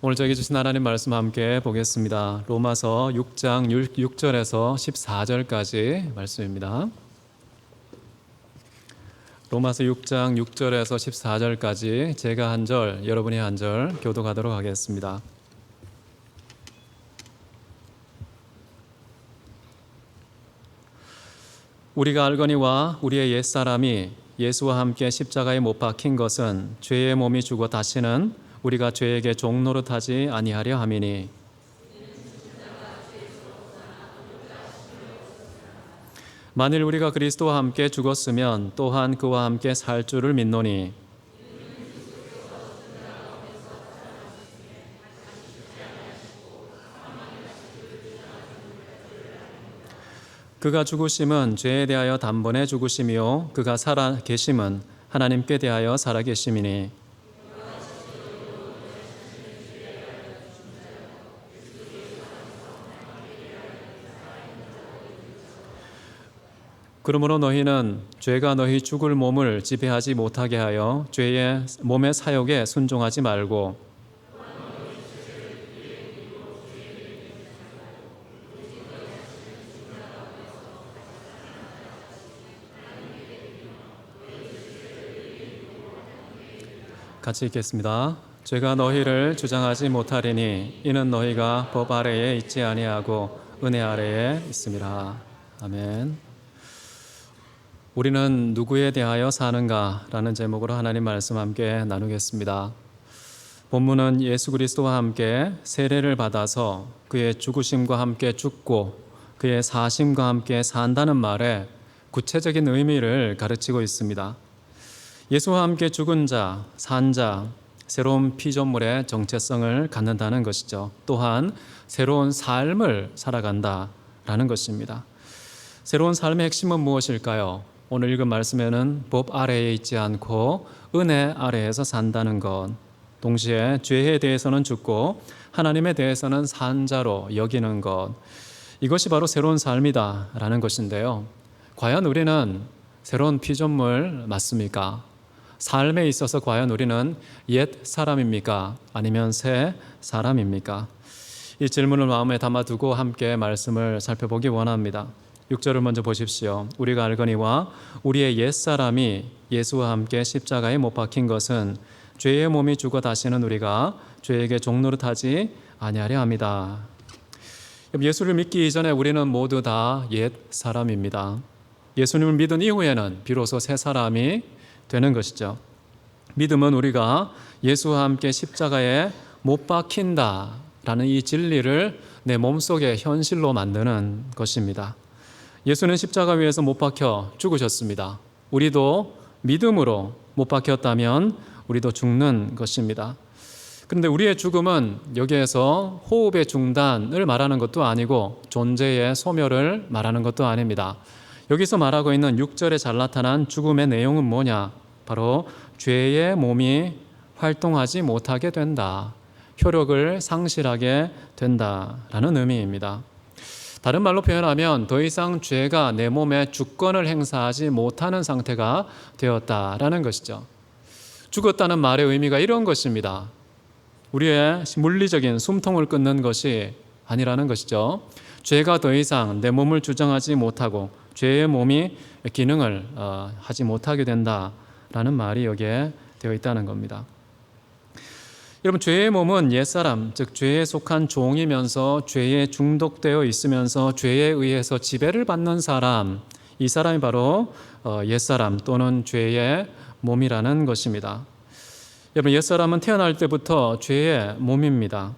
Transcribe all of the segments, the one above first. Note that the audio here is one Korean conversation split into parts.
오늘 저에게 주신 하나님 말씀 함께 보겠습니다. 로마서 6장 6절에서 14절까지 말씀입니다. 로마서 6장 6절에서 14절까지 제가 한 절, 여러분이 한 절 교독하도록 하겠습니다. 우리가 알거니와 우리의 옛사람이 예수와 함께 십자가에 못 박힌 것은 죄의 몸이 죽어 다시는 우리가 죄에게 종노릇하지 아니하려 함이니 만일 우리가 그리스도와 함께 죽었으면 또한 그와 함께 살 줄을 믿노니 그가 죽으심은 죄에 대하여 단번에 죽으심이요 그가 살아 계심은 하나님께 대하여 살아 계심이니 그러므로 너희는 죄가 너희 죽을 몸을 지배하지 못하게 하여 죄의 몸의 사욕에 순종하지 말고 같이 읽겠습니다. 죄가 너희를 주장하지 못하리니 이는 너희가 법 아래에 있지 아니하고 은혜 아래에 있음이라. 아멘. 우리는 누구에 대하여 사는가? 라는 제목으로 하나님 말씀 함께 나누겠습니다. 본문은 예수 그리스도와 함께 세례를 받아서 그의 죽으심과 함께 죽고 그의 사심과 함께 산다는 말에 구체적인 의미를 가르치고 있습니다. 예수와 함께 죽은 자, 산 자, 새로운 피조물의 정체성을 갖는다는 것이죠. 또한 새로운 삶을 살아간다라는 것입니다. 새로운 삶의 핵심은 무엇일까요? 오늘 읽은 말씀에는 법 아래에 있지 않고 은혜 아래에서 산다는 것, 동시에 죄에 대해서는 죽고 하나님에 대해서는 산 자로 여기는 것, 이것이 바로 새로운 삶이다라는 것인데요. 과연 우리는 새로운 피조물 맞습니까? 삶에 있어서 과연 우리는 옛 사람입니까? 아니면 새 사람입니까? 이 질문을 마음에 담아두고 함께 말씀을 살펴보기 원합니다. 6절을 먼저 보십시오. 우리가 알거니와 우리의 옛사람이 예수와 함께 십자가에 못 박힌 것은 죄의 몸이 죽어 다시는 우리가 죄에게 종노릇하지 아니하려 함이다. 예수를 믿기 이전에 우리는 모두 다 옛사람입니다. 예수님을 믿은 이후에는 비로소 새 사람이 되는 것이죠. 믿음은 우리가 예수와 함께 십자가에 못 박힌다라는 이 진리를 내 몸속에 현실로 만드는 것입니다. 예수는 십자가 위에서 못 박혀 죽으셨습니다. 우리도 믿음으로 못 박혔다면 우리도 죽는 것입니다. 그런데 우리의 죽음은 여기에서 호흡의 중단을 말하는 것도 아니고 존재의 소멸을 말하는 것도 아닙니다. 여기서 말하고 있는 6절에 잘 나타난 죽음의 내용은 뭐냐? 바로 죄의 몸이 활동하지 못하게 된다. 효력을 상실하게 된다라는 의미입니다. 다른 말로 표현하면 더 이상 죄가 내 몸에 주권을 행사하지 못하는 상태가 되었다라는 것이죠. 죽었다는 말의 의미가 이런 것입니다. 우리의 물리적인 숨통을 끊는 것이 아니라는 것이죠. 죄가 더 이상 내 몸을 주장하지 못하고 죄의 몸이 기능을 하지 못하게 된다라는 말이 여기에 되어 있다는 겁니다. 여러분, 죄의 몸은 옛사람, 즉 죄에 속한 종이면서 죄에 중독되어 있으면서 죄에 의해서 지배를 받는 사람, 이 사람이 바로 옛사람 또는 죄의 몸이라는 것입니다. 여러분, 옛사람은 태어날 때부터 죄의 몸입니다.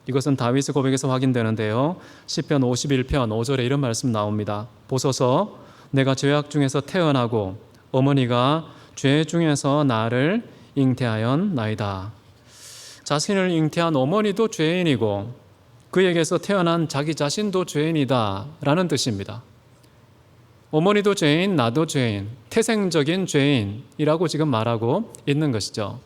이것은 다윗의 고백에서 확인되는데요. 시편 51편 5절에 이런 말씀 나옵니다. 보소서, 내가 죄악 중에서 태어나고 어머니가 죄 중에서 나를 잉태하였나이다. 자신을 잉태한 어머니도 죄인이고 그에게서 태어난 자기 자신도 죄인이다 라는 뜻입니다. 어머니도 죄인, 나도 죄인, 태생적인 죄인이라고 지금 말하고 있는 것이죠.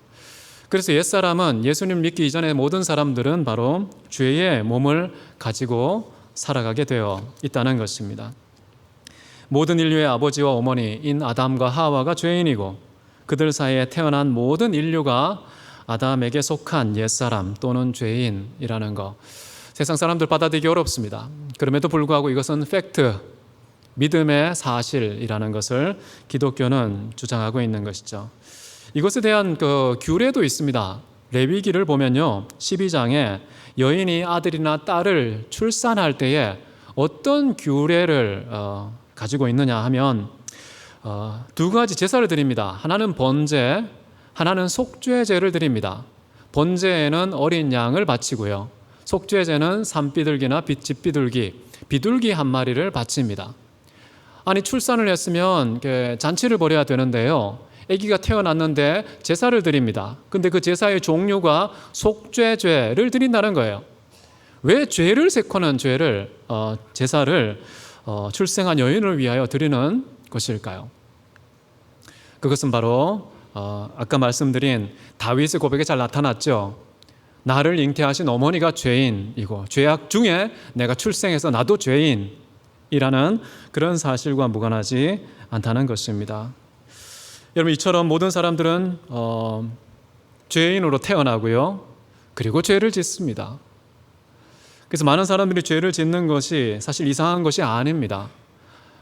그래서 옛사람은 예수님 믿기 이전의 모든 사람들은 바로 죄의 몸을 가지고 살아가게 되어 있다는 것입니다. 모든 인류의 아버지와 어머니인 아담과 하와가 죄인이고 그들 사이에 태어난 모든 인류가 아담에게 속한 옛사람 또는 죄인이라는 거, 세상 사람들 받아들이기 어렵습니다. 그럼에도 불구하고 이것은 팩트, 믿음의 사실이라는 것을 기독교는 주장하고 있는 것이죠. 이것에 대한 규례도 있습니다. 레위기를 보면요, 12장에 여인이 아들이나 딸을 출산할 때에 어떤 규례를 가지고 있느냐 하면 두 가지 제사를 드립니다. 하나는 번제, 하나는 속죄제를 드립니다. 번제에는 어린 양을 바치고요, 속죄제는 산비둘기나 집비둘기, 비둘기 한 마리를 바칩니다. 아니, 출산을 했으면 잔치를 벌여야 되는데요, 아기가 태어났는데 제사를 드립니다. 근데 그 제사의 종류가 속죄죄를 드린다는 거예요. 왜 죄를 세코는 제사를 출생한 여인을 위하여 드리는 것일까요? 그것은 바로 아까 말씀드린 다윗의 고백에 잘 나타났죠. 나를 잉태하신 어머니가 죄인이고 죄악 중에 내가 출생해서 나도 죄인이라는 그런 사실과 무관하지 않다는 것입니다. 여러분, 이처럼 모든 사람들은 죄인으로 태어나고요, 그리고 죄를 짓습니다. 그래서 많은 사람들이 죄를 짓는 것이 사실 이상한 것이 아닙니다.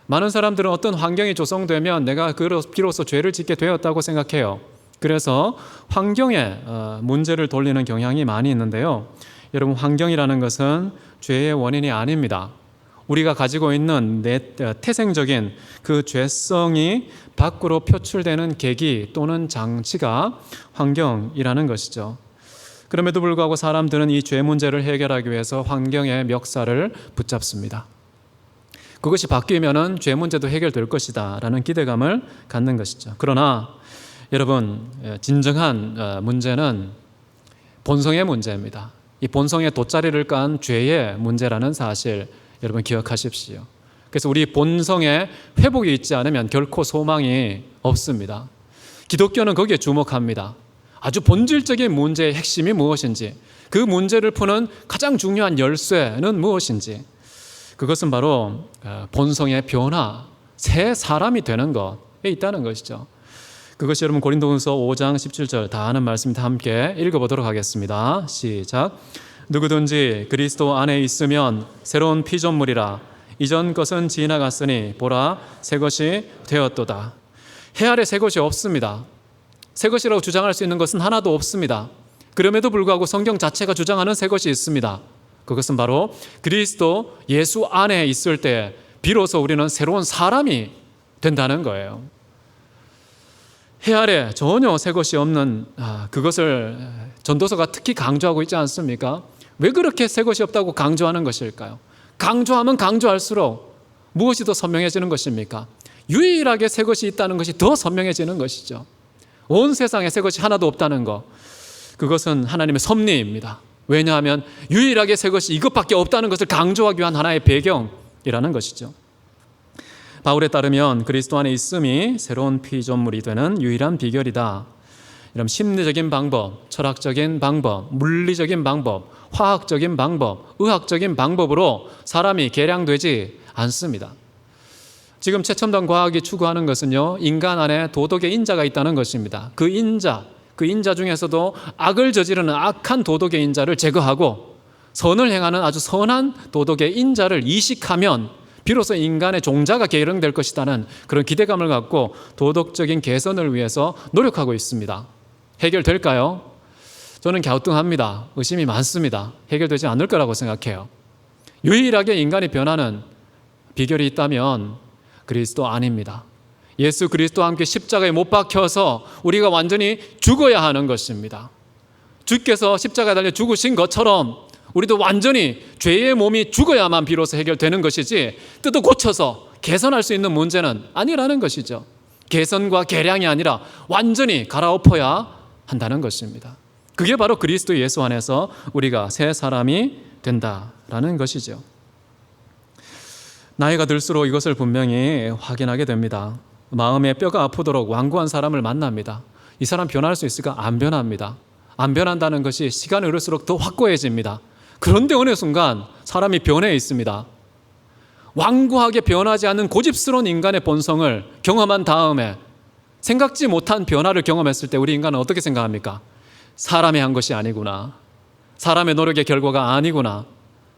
많은 사람들은 어떤 환경이 조성되면 내가 비로소 죄를 짓게 되었다고 생각해요. 그래서 환경에 문제를 돌리는 경향이 많이 있는데요, 여러분, 환경이라는 것은 죄의 원인이 아닙니다. 우리가 가지고 있는 태생적인 그 죄성이 밖으로 표출되는 계기 또는 장치가 환경이라는 것이죠. 그럼에도 불구하고 사람들은 이 죄 문제를 해결하기 위해서 환경의 멱살을 붙잡습니다. 그것이 바뀌면은 죄 문제도 해결될 것이다 라는 기대감을 갖는 것이죠. 그러나 여러분, 진정한 문제는 본성의 문제입니다. 이 본성의 돗자리를 깐 죄의 문제라는 사실, 여러분 기억하십시오. 그래서 우리 본성에 회복이 있지 않으면 결코 소망이 없습니다. 기독교는 거기에 주목합니다. 아주 본질적인 문제의 핵심이 무엇인지, 그 문제를 푸는 가장 중요한 열쇠는 무엇인지, 그것은 바로 본성의 변화, 새 사람이 되는 것에 있다는 것이죠. 그것이 여러분 고린도후서 5장 17절 다 아는 말씀입니다. 함께 읽어보도록 하겠습니다. 시작. 누구든지 그리스도 안에 있으면 새로운 피조물이라, 이전 것은 지나갔으니 보라 새 것이 되었도다. 해 아래 새 것이 없습니다. 새 것이라고 주장할 수 있는 것은 하나도 없습니다. 그럼에도 불구하고 성경 자체가 주장하는 새 것이 있습니다. 그것은 바로 그리스도 예수 안에 있을 때 비로소 우리는 새로운 사람이 된다는 거예요. 해 아래 전혀 새 것이 없는 그것을 전도서가 특히 강조하고 있지 않습니까? 왜 그렇게 새 것이 없다고 강조하는 것일까요? 강조하면 강조할수록 무엇이 더 선명해지는 것입니까? 유일하게 새 것이 있다는 것이 더 선명해지는 것이죠. 온 세상에 새 것이 하나도 없다는 것, 그것은 하나님의 섭리입니다. 왜냐하면 유일하게 새 것이 이것밖에 없다는 것을 강조하기 위한 하나의 배경이라는 것이죠. 바울에 따르면 그리스도 안에 있음이 새로운 피조물이 되는 유일한 비결이다. 이런 심리적인 방법, 철학적인 방법, 물리적인 방법, 화학적인 방법, 의학적인 방법으로 사람이 개량되지 않습니다. 지금 최첨단 과학이 추구하는 것은요, 인간 안에 도덕의 인자가 있다는 것입니다. 그 인자 중에서도 악을 저지르는 악한 도덕의 인자를 제거하고 선을 행하는 아주 선한 도덕의 인자를 이식하면 비로소 인간의 종자가 개량될 것이라는 그런 기대감을 갖고 도덕적인 개선을 위해서 노력하고 있습니다. 해결될까요? 저는 갸우뚱합니다. 의심이 많습니다. 해결되지 않을 거라고 생각해요. 유일하게 인간이 변하는 비결이 있다면 그리스도 아닙니다. 예수 그리스도와 함께 십자가에 못 박혀서 우리가 완전히 죽어야 하는 것입니다. 주께서 십자가에 달려 죽으신 것처럼 우리도 완전히 죄의 몸이 죽어야만 비로소 해결되는 것이지 뜯어 고쳐서 개선할 수 있는 문제는 아니라는 것이죠. 개선과 개량이 아니라 완전히 갈아엎어야 한다는 것입니다. 그게 바로 그리스도 예수 안에서 우리가 새 사람이 된다라는 것이죠. 나이가 들수록 이것을 분명히 확인하게 됩니다. 마음의 뼈가 아프도록 완고한 사람을 만납니다. 이 사람 변할 수 있을까? 안 변합니다. 안 변한다는 것이 시간이 흐를수록 더 확고해집니다. 그런데 어느 순간 사람이 변해 있습니다. 완고하게 변하지 않는 고집스러운 인간의 본성을 경험한 다음에 생각지 못한 변화를 경험했을 때 우리 인간은 어떻게 생각합니까? 사람이 한 것이 아니구나. 사람의 노력의 결과가 아니구나.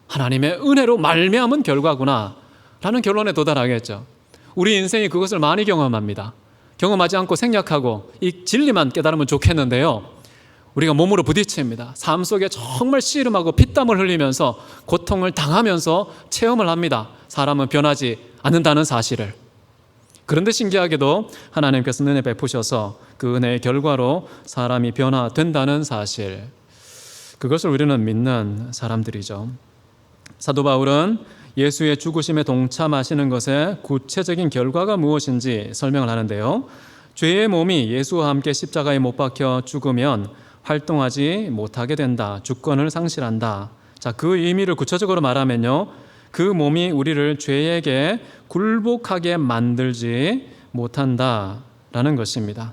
하나님의 은혜로 말미암은 결과구나 라는 결론에 도달하겠죠. 우리 인생이 그것을 많이 경험합니다. 경험하지 않고 생략하고 이 진리만 깨달으면 좋겠는데요, 우리가 몸으로 부딪힙니다. 삶 속에 정말 씨름하고 피땀을 흘리면서 고통을 당하면서 체험을 합니다. 사람은 변하지 않는다는 사실을. 그런데 신기하게도 하나님께서 은혜 베푸셔서 그 은혜의 결과로 사람이 변화된다는 사실, 그것을 우리는 믿는 사람들이죠. 사도 바울은 예수의 죽으심에 동참하시는 것의 구체적인 결과가 무엇인지 설명을 하는데요, 죄의 몸이 예수와 함께 십자가에 못 박혀 죽으면 활동하지 못하게 된다. 주권을 상실한다. 자, 그 의미를 구체적으로 말하면요, 그 몸이 우리를 죄에게 굴복하게 만들지 못한다라는 것입니다.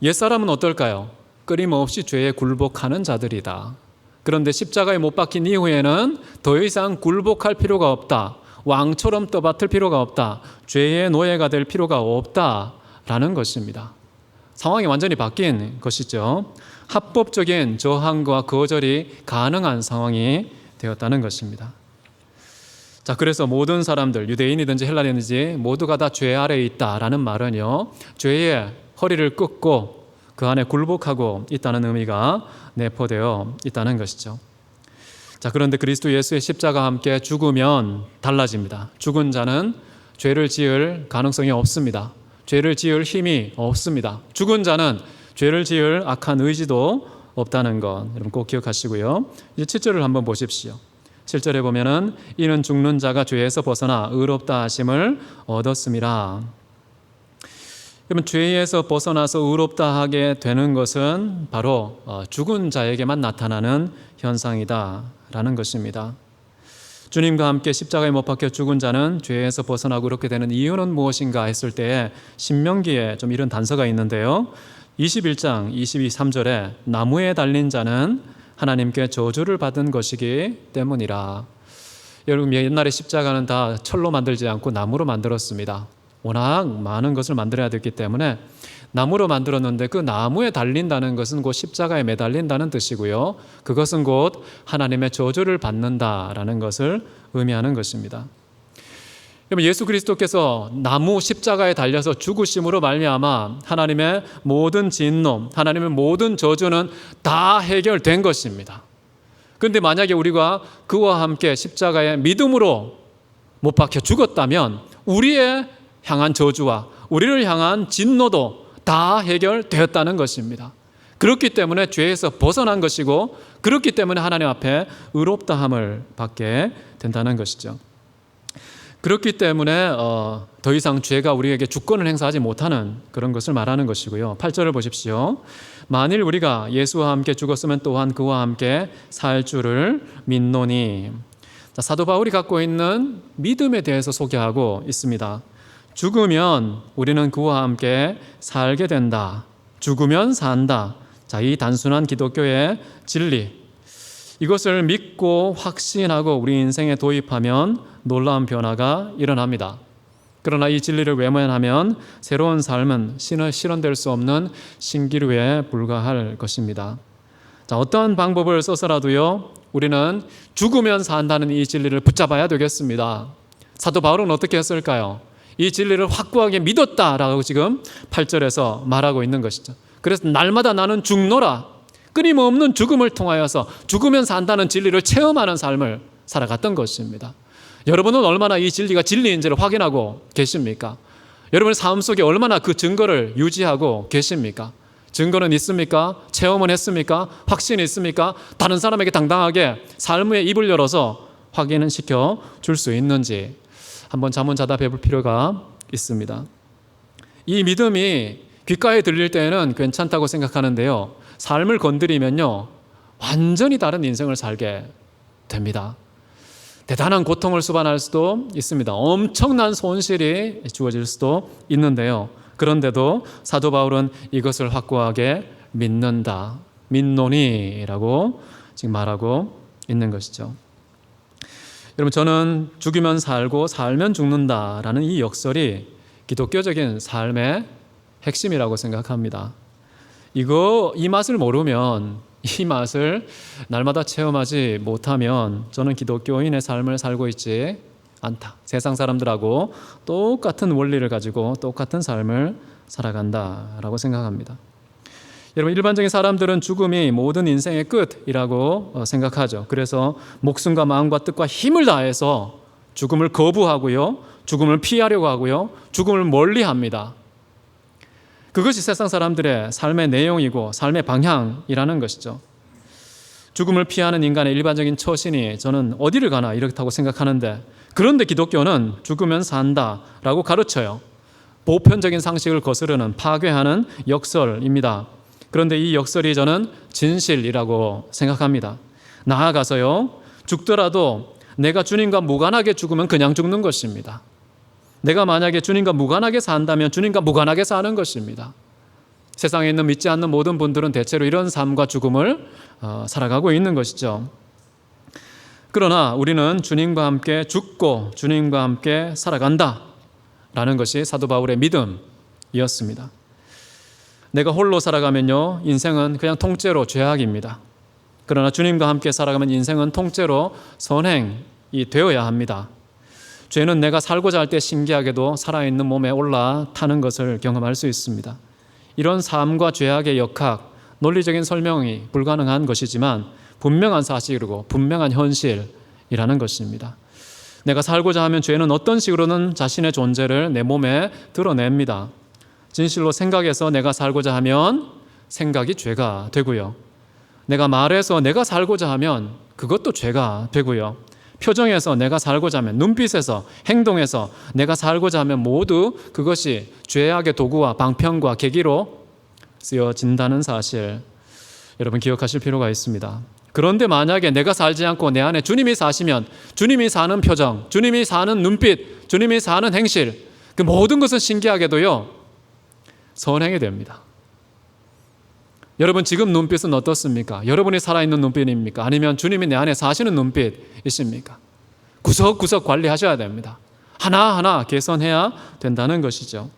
옛사람은 어떨까요? 끊임없이 죄에 굴복하는 자들이다. 그런데 십자가에 못 박힌 이후에는 더 이상 굴복할 필요가 없다. 왕처럼 떠받들 필요가 없다. 죄의 노예가 될 필요가 없다라는 것입니다. 상황이 완전히 바뀐 것이죠. 합법적인 저항과 거절이 가능한 상황이 되었다는 것입니다. 자, 그래서 모든 사람들, 유대인이든지 헬라인이든지 모두가 다 죄 아래에 있다라는 말은요, 죄의 허리를 꺾고 그 안에 굴복하고 있다는 의미가 내포되어 있다는 것이죠. 자, 그런데 그리스도 예수의 십자가와 함께 죽으면 달라집니다. 죽은 자는 죄를 지을 가능성이 없습니다. 죄를 지을 힘이 없습니다. 죽은 자는 죄를 지을 악한 의지도 없다는 것, 여러분 꼭 기억하시고요. 이제 7절을 한번 보십시오. 7절에 보면은 이는 죽는 자가 죄에서 벗어나 의롭다 하심을 얻었음이라. 그러면 죄에서 벗어나서 의롭다 하게 되는 것은 바로 죽은 자에게만 나타나는 현상이다라는 것입니다. 주님과 함께 십자가에 못 박혀 죽은 자는 죄에서 벗어나고 그렇게 되는 이유는 무엇인가 했을 때 신명기에 좀 이런 단서가 있는데요, 21장 23절에 나무에 달린 자는 하나님께 저주를 받은 것이기 때문이라. 여러분, 옛날에 십자가는 다 철로 만들지 않고 나무로 만들었습니다. 워낙 많은 것을 만들어야 됐기 때문에 나무로 만들었는데, 그 나무에 달린다는 것은 곧 십자가에 매달린다는 뜻이고요, 그것은 곧 하나님의 저주를 받는다라는 것을 의미하는 것입니다. 그러면 예수 그리스도께서 나무 십자가에 달려서 죽으심으로 말미암아 하나님의 모든 진노, 하나님의 모든 저주는 다 해결된 것입니다. 그런데 만약에 우리가 그와 함께 십자가에 믿음으로 못 박혀 죽었다면 우리의 향한 저주와 우리를 향한 진노도 다 해결되었다는 것입니다. 그렇기 때문에 죄에서 벗어난 것이고, 그렇기 때문에 하나님 앞에 의롭다함을 받게 된다는 것이죠. 그렇기 때문에 더 이상 죄가 우리에게 주권을 행사하지 못하는 그런 것을 말하는 것이고요. 8절을 보십시오. 만일 우리가 예수와 함께 죽었으면 또한 그와 함께 살 줄을 믿노니. 자, 사도 바울이 갖고 있는 믿음에 대해서 소개하고 있습니다. 죽으면 우리는 그와 함께 살게 된다. 죽으면 산다. 자, 이 단순한 기독교의 진리, 이것을 믿고 확신하고 우리 인생에 도입하면 놀라운 변화가 일어납니다. 그러나 이 진리를 외면하면 새로운 삶은 실현될 수 없는 신기루에 불과할 것입니다. 자, 어떤 방법을 써서라도요, 우리는 죽으면 산다는 이 진리를 붙잡아야 되겠습니다. 사도 바울은 어떻게 했을까요? 이 진리를 확고하게 믿었다라고 지금 8절에서 말하고 있는 것이죠. 그래서 날마다 나는 죽노라, 끊임없는 죽음을 통하여서 죽으면 산다는 진리를 체험하는 삶을 살아갔던 것입니다. 여러분은 얼마나 이 진리가 진리인지를 확인하고 계십니까? 여러분의 삶 속에 얼마나 그 증거를 유지하고 계십니까? 증거는 있습니까? 체험은 했습니까? 확신이 있습니까? 다른 사람에게 당당하게 삶의 입을 열어서 확인은 시켜 줄 수 있는지 한번 자문자답해 볼 필요가 있습니다. 이 믿음이 귓가에 들릴 때는 괜찮다고 생각하는데요, 삶을 건드리면요 완전히 다른 인생을 살게 됩니다. 대단한 고통을 수반할 수도 있습니다. 엄청난 손실이 주어질 수도 있는데요, 그런데도 사도 바울은 이것을 확고하게 믿는다, 믿노니라고 지금 말하고 있는 것이죠. 여러분, 저는 죽으면 살고 살면 죽는다라는 이 역설이 기독교적인 삶의 핵심이라고 생각합니다. 이 맛을 모르면, 이 맛을 날마다 체험하지 못하면 저는 기독교인의 삶을 살고 있지 않다. 세상 사람들하고 똑같은 원리를 가지고 똑같은 삶을 살아간다라고 생각합니다. 여러분, 일반적인 사람들은 죽음이 모든 인생의 끝이라고 생각하죠. 그래서 목숨과 마음과 뜻과 힘을 다해서 죽음을 거부하고요, 죽음을 피하려고 하고요, 죽음을 멀리합니다. 그것이 세상 사람들의 삶의 내용이고 삶의 방향이라는 것이죠. 죽음을 피하는 인간의 일반적인 처신이 저는 어디를 가나 이렇다고 생각하는데, 그런데 기독교는 죽으면 산다라고 가르쳐요. 보편적인 상식을 거스르는, 파괴하는 역설입니다. 그런데 이 역설이 저는 진실이라고 생각합니다. 나아가서요, 죽더라도 내가 주님과 무관하게 죽으면 그냥 죽는 것입니다. 내가 만약에 주님과 무관하게 산다면 주님과 무관하게 사는 것입니다. 세상에 있는 믿지 않는 모든 분들은 대체로 이런 삶과 죽음을 살아가고 있는 것이죠. 그러나 우리는 주님과 함께 죽고 주님과 함께 살아간다라는 것이 사도 바울의 믿음이었습니다. 내가 홀로 살아가면요, 인생은 그냥 통째로 죄악입니다. 그러나 주님과 함께 살아가면 인생은 통째로 선행이 되어야 합니다. 죄는 내가 살고자 할 때 신기하게도 살아있는 몸에 올라타는 것을 경험할 수 있습니다. 이런 삶과 죄악의 역학, 논리적인 설명이 불가능한 것이지만 분명한 사실이고 분명한 현실이라는 것입니다. 내가 살고자 하면 죄는 어떤 식으로는 자신의 존재를 내 몸에 드러냅니다. 진실로 생각해서 내가 살고자 하면 생각이 죄가 되고요. 내가 말해서 내가 살고자 하면 그것도 죄가 되고요. 표정에서 내가 살고자 하면, 눈빛에서, 행동에서 내가 살고자 하면 모두 그것이 죄악의 도구와 방편과 계기로 쓰여진다는 사실, 여러분 기억하실 필요가 있습니다. 그런데 만약에 내가 살지 않고 내 안에 주님이 사시면 주님이 사는 표정, 주님이 사는 눈빛, 주님이 사는 행실, 그 모든 것은 신기하게도요, 선행이 됩니다. 여러분 지금 눈빛은 어떻습니까? 여러분이 살아있는 눈빛입니까? 아니면 주님이 내 안에 사시는 눈빛이십니까? 구석구석 관리하셔야 됩니다. 하나하나 개선해야 된다는 것이죠.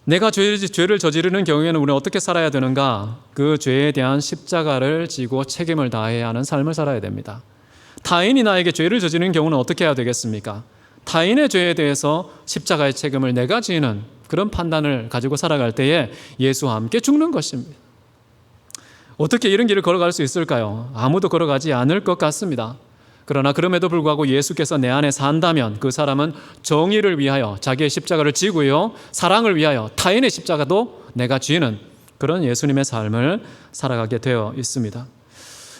내가 죄를 저지르는 경우에는 우리는 어떻게 살아야 되는가? 그 죄에 대한 십자가를 지고 책임을 다해야 하는 삶을 살아야 됩니다. 타인이 나에게 죄를 저지르는 경우는 어떻게 해야 되겠습니까? 타인의 죄에 대해서 십자가의 책임을 내가 지는 그런 판단을 가지고 살아갈 때에 예수와 함께 죽는 것입니다. 어떻게 이런 길을 걸어갈 수 있을까요? 아무도 걸어가지 않을 것 같습니다. 그러나 그럼에도 불구하고 예수께서 내 안에 산다면 그 사람은 정의를 위하여 자기의 십자가를 지고요, 사랑을 위하여 타인의 십자가도 내가 지는 그런 예수님의 삶을 살아가게 되어 있습니다.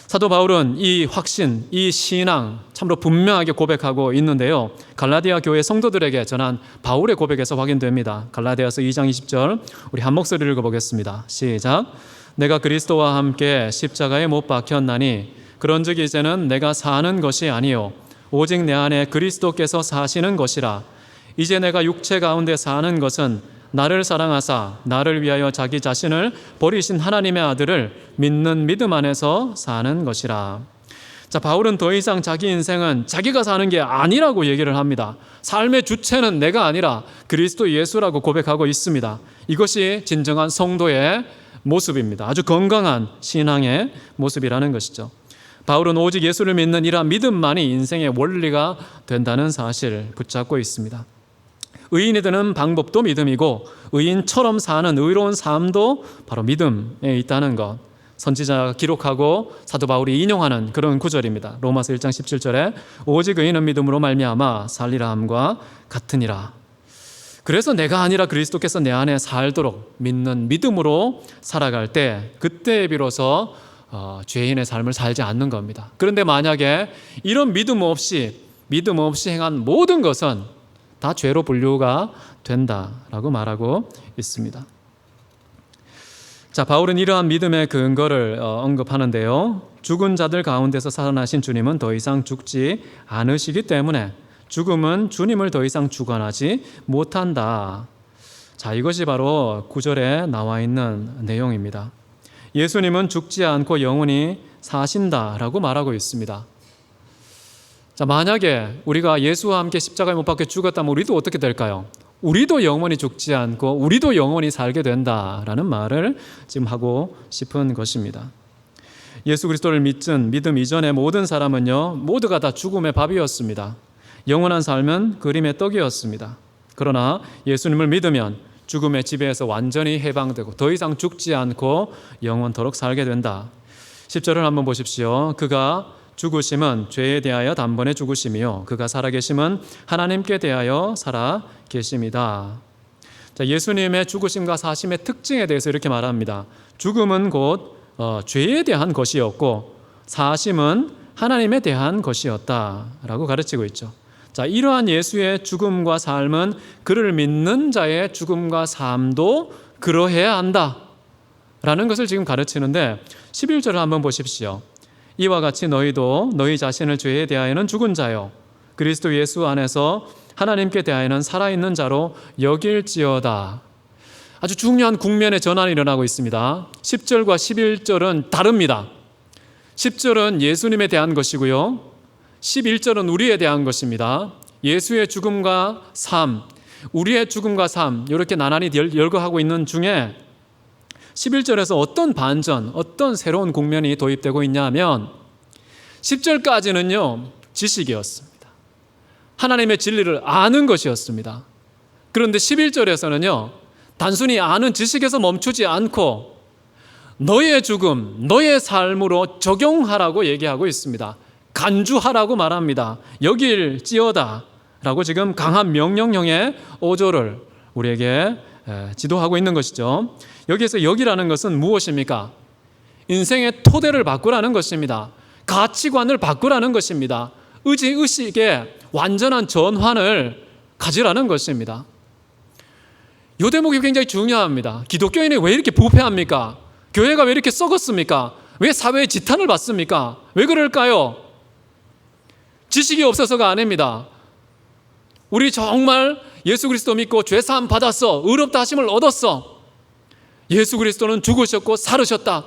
사도 바울은 이 확신, 이 신앙 참으로 분명하게 고백하고 있는데요, 갈라디아 교회 성도들에게 전한 바울의 고백에서 확인됩니다. 갈라디아서 2장 20절 우리 한 목소리를 읽어보겠습니다. 시작. 내가 그리스도와 함께 십자가에 못 박혔나니 그런즉 이제는 내가 사는 것이 아니요 오직 내 안에 그리스도께서 사시는 것이라. 이제 내가 육체 가운데 사는 것은 나를 사랑하사 나를 위하여 자기 자신을 버리신 하나님의 아들을 믿는 믿음 안에서 사는 것이라. 자, 바울은 더 이상 자기 인생은 자기가 사는 게 아니라고 얘기를 합니다. 삶의 주체는 내가 아니라 그리스도 예수라고 고백하고 있습니다. 이것이 진정한 성도의 모습입니다. 아주 건강한 신앙의 모습이라는 것이죠. 바울은 오직 예수를 믿는 이러한 믿음만이 인생의 원리가 된다는 사실을 붙잡고 있습니다. 의인이 되는 방법도 믿음이고 의인처럼 사는 의로운 삶도 바로 믿음에 있다는 것, 선지자가 기록하고 사도 바울이 인용하는 그런 구절입니다. 로마서 1장 17절에 오직 의인은 믿음으로 말미암아 살리라 함과 같으니라. 그래서 내가 아니라 그리스도께서 내 안에 살도록 믿는 믿음으로 살아갈 때, 그때 비로소 죄인의 삶을 살지 않는 겁니다. 그런데 만약에 이런 믿음 없이 행한 모든 것은 다 죄로 분류가 된다라고 말하고 있습니다. 자, 바울은 이러한 믿음의 근거를 언급하는데요, 죽은 자들 가운데서 살아나신 주님은 더 이상 죽지 않으시기 때문에 죽음은 주님을 더 이상 주관하지 못한다. 자, 이것이 바로 9절에 나와 있는 내용입니다. 예수님은 죽지 않고 영원히 사신다라고 말하고 있습니다. 자, 만약에 우리가 예수와 함께 십자가에 못 박혀 죽었다면 우리도 어떻게 될까요? 우리도 영원히 죽지 않고 우리도 영원히 살게 된다라는 말을 지금 하고 싶은 것입니다. 예수 그리스도를 믿음 이전의 모든 사람은요, 모두가 다 죽음의 밥이었습니다. 영원한 삶은 그림의 떡이었습니다. 그러나 예수님을 믿으면 죽음의 지배에서 완전히 해방되고 더 이상 죽지 않고 영원토록 살게 된다. 10절을 한번 보십시오. 그가 죽으심은 죄에 대하여 단번에 죽으심이요 그가 살아계심은 하나님께 대하여 살아계심이다. 자, 예수님의 죽으심과 사심의 특징에 대해서 이렇게 말합니다. 죽음은 곧 죄에 대한 것이었고 사심은 하나님에 대한 것이었다라고 가르치고 있죠. 자, 이러한 예수의 죽음과 삶은 그를 믿는 자의 죽음과 삶도 그러해야 한다라는 것을 지금 가르치는데 11절을 한번 보십시오. 이와 같이 너희도 너희 자신을 죄에 대하여는 죽은 자요 그리스도 예수 안에서 하나님께 대하여는 살아있는 자로 여길지어다. 아주 중요한 국면의 전환이 일어나고 있습니다. 10절과 11절은 다릅니다. 10절은 예수님에 대한 것이고요 11절은 우리에 대한 것입니다. 예수의 죽음과 삶, 우리의 죽음과 삶 이렇게 나란히 열거하고 있는 중에 11절에서 어떤 반전, 어떤 새로운 국면이 도입되고 있냐면 10절까지는요 지식이었습니다. 하나님의 진리를 아는 것이었습니다. 그런데 11절에서는요 단순히 아는 지식에서 멈추지 않고 너의 죽음, 너의 삶으로 적용하라고 얘기하고 있습니다. 간주하라고 말합니다. 여길지어다 라고 지금 강한 명령형의 어조를 우리에게 지도하고 있는 것이죠. 여기에서 여기라는 것은 무엇입니까? 인생의 토대를 바꾸라는 것입니다. 가치관을 바꾸라는 것입니다. 의식의 완전한 전환을 가지라는 것입니다. 이 대목이 굉장히 중요합니다. 기독교인이 왜 이렇게 부패합니까? 교회가 왜 이렇게 썩었습니까? 왜 사회의 지탄을 받습니까? 왜 그럴까요? 지식이 없어서가 아닙니다. 우리 정말 예수 그리스도 믿고 죄사함 받았어. 의롭다 하심을 얻었어. 예수 그리스도는 죽으셨고 살으셨다.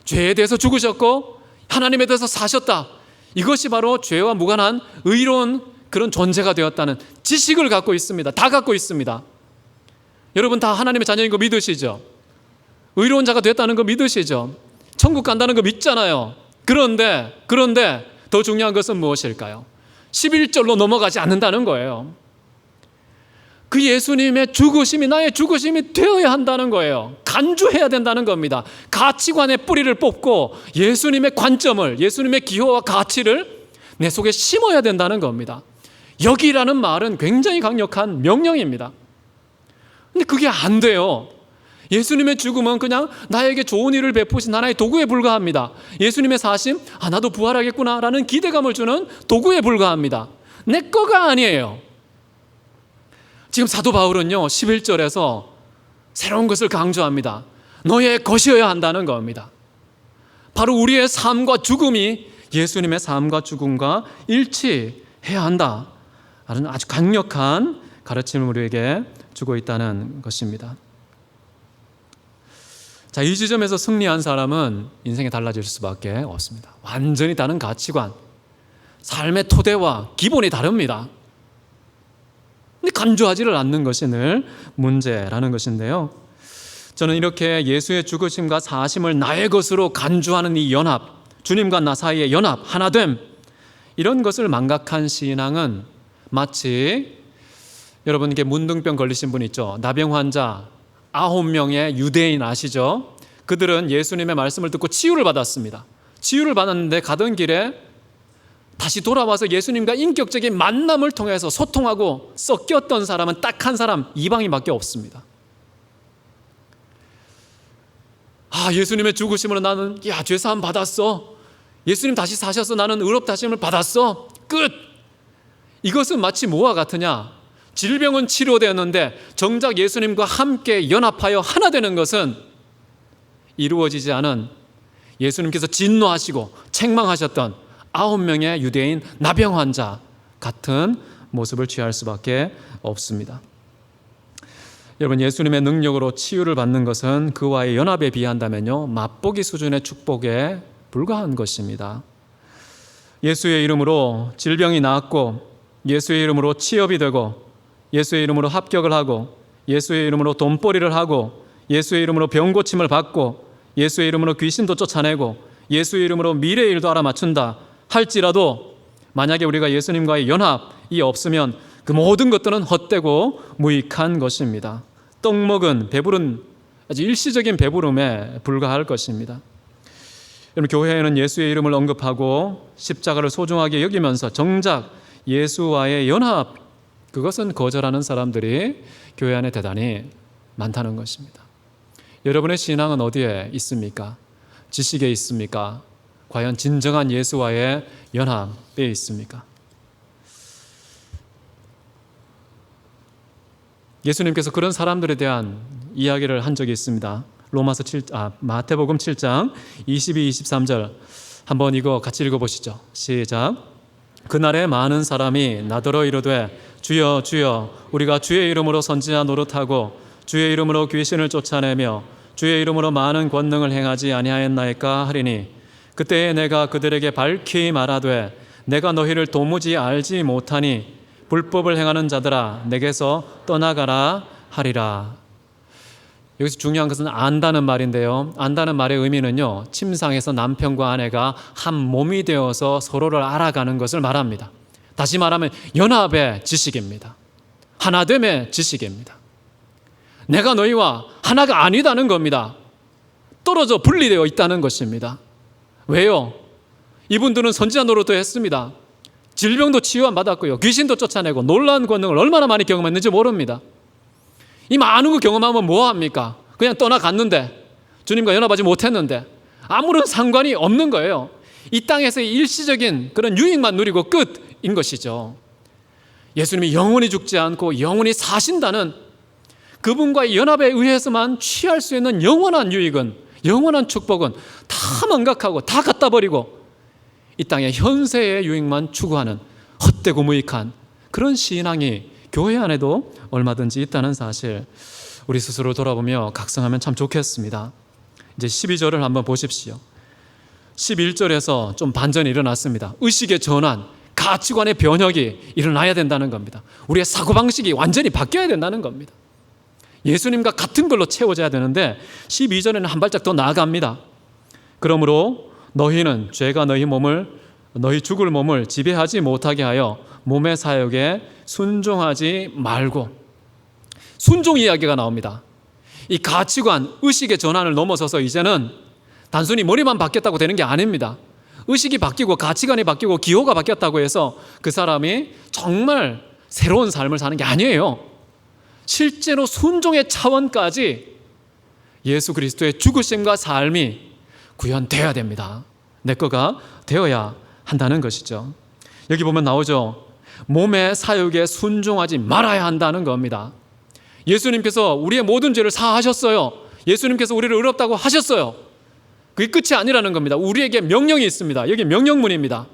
죄에 대해서 죽으셨고 하나님에 대해서 사셨다. 이것이 바로 죄와 무관한 의로운 그런 존재가 되었다는 지식을 갖고 있습니다. 다 갖고 있습니다. 여러분 다 하나님의 자녀인 거 믿으시죠? 의로운 자가 됐다는 거 믿으시죠? 천국 간다는 거 믿잖아요. 그런데 더 중요한 것은 무엇일까요? 11절로 넘어가지 않는다는 거예요. 그 예수님의 죽으심이 나의 죽으심이 되어야 한다는 거예요. 간주해야 된다는 겁니다. 가치관의 뿌리를 뽑고 예수님의 관점을, 예수님의 기호와 가치를 내 속에 심어야 된다는 겁니다. 여기라는 말은 굉장히 강력한 명령입니다. 근데 그게 안 돼요. 예수님의 죽음은 그냥 나에게 좋은 일을 베푸신 하나의 도구에 불과합니다. 예수님의 사심, 나도 부활하겠구나 라는 기대감을 주는 도구에 불과합니다. 내 거가 아니에요. 지금 사도 바울은요 11절에서 새로운 것을 강조합니다. 너의 것이어야 한다는 겁니다. 바로 우리의 삶과 죽음이 예수님의 삶과 죽음과 일치해야 한다 라는 아주 강력한 가르침을 우리에게 주고 있다는 것입니다. 자, 이 지점에서 승리한 사람은 인생이 달라질 수밖에 없습니다. 완전히 다른 가치관, 삶의 토대와 기본이 다릅니다. 근데 간주하지를 않는 것이 늘 문제라는 것인데요. 저는 이렇게 예수의 죽으심과 사심을 나의 것으로 간주하는 이 연합, 주님과 나 사이의 연합, 하나됨, 이런 것을 망각한 신앙은 마치 여러분께 문둥병 걸리신 분 있죠? 나병 환자 9명의 유대인 아시죠? 그들은 예수님의 말씀을 듣고 치유를 받았습니다. 치유를 받았는데 가던 길에 다시 돌아와서 예수님과 인격적인 만남을 통해서 소통하고 섞였던 사람은 딱 한 사람, 이방인밖에 없습니다. 예수님의 죽으심으로 나는 죄사함 받았어. 예수님 다시 사셔서 나는 의롭다 하심을 받았어. 끝. 이것은 마치 뭐와 같으냐? 질병은 치료되었는데 정작 예수님과 함께 연합하여 하나 되는 것은 이루어지지 않은 예수님께서 진노하시고 책망하셨던 9명의 유대인 나병 환자 같은 모습을 취할 수밖에 없습니다. 여러분, 예수님의 능력으로 치유를 받는 것은 그와의 연합에 비한다면요 맛보기 수준의 축복에 불과한 것입니다. 예수의 이름으로 질병이 나았고 예수의 이름으로 취업이 되고 예수의 이름으로 합격을 하고, 예수의 이름으로 돈벌이를 하고, 예수의 이름으로 병 고침을 받고, 예수의 이름으로 귀신도 쫓아내고, 예수의 이름으로 미래의 일도 알아맞춘다 할지라도 만약에 우리가 예수님과의 연합이 없으면 그 모든 것들은 헛되고 무익한 것입니다. 떡 먹은 배부른 아주 일시적인 배부름에 불과할 것입니다. 여러분, 교회에는 예수의 이름을 언급하고 십자가를 소중하게 여기면서 정작 예수와의 연합, 그것은 거절하는 사람들이 교회 안에 대단히 많다는 것입니다. 여러분의 신앙은 어디에 있습니까? 지식에 있습니까? 과연 진정한 예수와의 연합에 있습니까? 예수님께서 그런 사람들에 대한 이야기를 한 적이 있습니다. 마태복음 7장 22, 23절 한번 이거 같이 읽어보시죠. 시작. 그날에 많은 사람이 나더러 이르되 주여 주여 우리가 주의 이름으로 선지자 노릇하고 주의 이름으로 귀신을 쫓아내며 주의 이름으로 많은 권능을 행하지 아니하였나이까 하리니 그때에 내가 그들에게 밝히 말하되 내가 너희를 도무지 알지 못하니 불법을 행하는 자들아 내게서 떠나가라 하리라. 여기서 중요한 것은 안다는 말인데요, 안다는 말의 의미는요, 침상에서 남편과 아내가 한 몸이 되어서 서로를 알아가는 것을 말합니다. 다시 말하면 연합의 지식입니다. 하나됨의 지식입니다. 내가 너희와 하나가 아니다는 겁니다. 떨어져 분리되어 있다는 것입니다. 왜요? 이분들은 선지자 노릇도 했습니다. 질병도 치유받았고요, 귀신도 쫓아내고 놀라운 권능을 얼마나 많이 경험했는지 모릅니다. 이 많은 거 경험하면 뭐합니까? 그냥 떠나갔는데, 주님과 연합하지 못했는데 아무런 상관이 없는 거예요. 이 땅에서의 일시적인 그런 유익만 누리고 끝인 것이죠. 예수님이 영원히 죽지 않고 영원히 사신다는 그분과의 연합에 의해서만 취할 수 있는 영원한 유익은, 영원한 축복은 다 망각하고 다 갖다 버리고 이 땅의 현세의 유익만 추구하는 헛되고 무익한 그런 신앙이 교회 안에도 얼마든지 있다는 사실, 우리 스스로 돌아보며 각성하면 참 좋겠습니다. 이제 12절을 한번 보십시오. 11절에서 좀 반전이 일어났습니다. 의식의 전환, 가치관의 변혁이 일어나야 된다는 겁니다. 우리의 사고방식이 완전히 바뀌어야 된다는 겁니다. 예수님과 같은 걸로 채워져야 되는데 12절에는 한 발짝 더 나아갑니다. 그러므로 너희는 죄가 너희 죽을 몸을 지배하지 못하게 하여 몸의 사역에 순종하지 말고. 순종 이야기가 나옵니다. 이 가치관, 의식의 전환을 넘어서서 이제는 단순히 머리만 바뀌었다고 되는 게 아닙니다. 의식이 바뀌고 가치관이 바뀌고 기호가 바뀌었다고 해서 그 사람이 정말 새로운 삶을 사는 게 아니에요. 실제로 순종의 차원까지 예수 그리스도의 죽으심과 삶이 구현되어야 됩니다. 내 거가 되어야 한다는 것이죠. 여기 보면 나오죠. 몸의 사육에 순종하지 말아야 한다는 겁니다. 예수님께서 우리의 모든 죄를 사하셨어요. 예수님께서 우리를 의롭다고 하셨어요. 그게 끝이 아니라는 겁니다. 우리에게 명령이 있습니다. 여기 명령문입니다.